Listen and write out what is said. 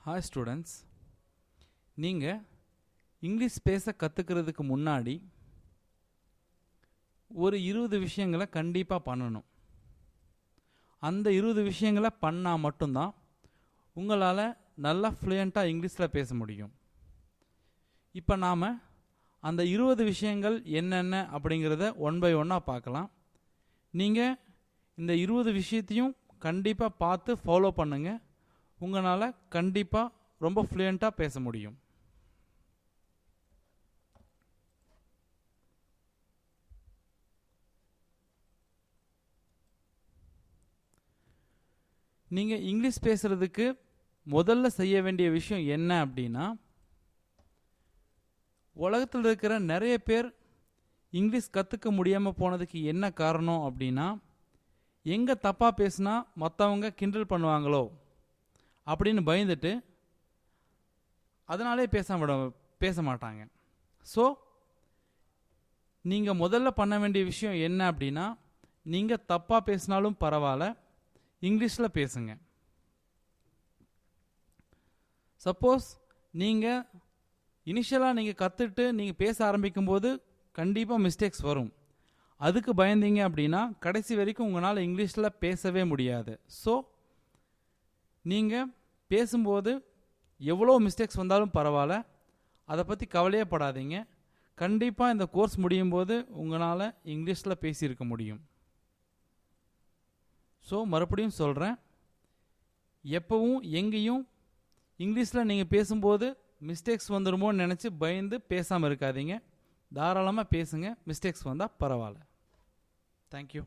Hi students, நீங்கள் English பேச கற்றுக்கிறதுக்கு முன்னாடி ஒரு 20 விஷயங்களை கண்டிப்பாக பண்ணணும். அந்த 20 விஷயங்களை பண்ணால் மட்டும்தான் உங்களால் நல்லா ஃப்ளூயண்ட்டாக இங்கிலீஷில் பேச முடியும். இப்போ நாம் அந்த 20 விஷயங்கள் என்னென்ன அப்படிங்கிறத ஒன் பை ஒன்னாக பார்க்கலாம். நீங்கள் இந்த 20 விஷயத்தையும் கண்டிப்பாக பார்த்து ஃபாலோ பண்ணுங்கள். உங்களால் கண்டிப்பாக ரொம்ப ஃப்ளூயண்ட்டாக பேச முடியும். நீங்கள் இங்கிலீஷ் பேசுகிறதுக்கு முதல்ல செய்ய வேண்டிய விஷயம் என்ன அப்படின்னா, உலகத்தில் இருக்கிற நிறைய பேர் இங்கிலீஷ் கற்றுக்க முடியாமல் போனதுக்கு என்ன காரணம் அப்படின்னா, எங்கே தப்பாக பேசுனா மற்றவங்க கிண்டல் பண்ணுவாங்களோ அப்படின்னு பயந்துட்டு அதனாலே பேச மாட்டாங்க. ஸோ நீங்கள் முதல்ல பண்ண வேண்டிய விஷயம் என்ன அப்படின்னா, நீங்கள் தப்பாக பேசினாலும் பரவாயில்ல, இங்கிலீஷில் பேசுங்க. சப்போஸ் நீங்கள் இனிஷியலாக நீங்கள் கற்றுட்டு நீங்கள் பேச ஆரம்பிக்கும்போது கண்டிப்பாக மிஸ்டேக்ஸ் வரும். அதுக்கு பயந்தீங்க அப்படின்னா கடைசி வரைக்கும் உங்களால் இங்கிலீஷில் பேசவே முடியாது. ஸோ நீங்கள் பேசும்போது எவ்வளோ மிஸ்டேக்ஸ் வந்தாலும் பரவாயில்ல, அதை பற்றி கவலையே படாதீங்க. கண்டிப்பாக இந்த கோர்ஸ் முடியும் போது உங்களால் இங்கிலீஷில் பேசியிருக்க முடியும். ஸோ மறுபடியும் சொல்கிறேன், எப்பவும் எங்கேயும் இங்கிலீஷில் நீங்கள் பேசும்போது மிஸ்டேக்ஸ் வந்துடுமோன்னு நினச்சி பயந்து பேசாமல் இருக்காதீங்க. தாராளமாக பேசுங்க. மிஸ்டேக்ஸ் வந்தால் பரவாயில்ல. தேங்க்யூ.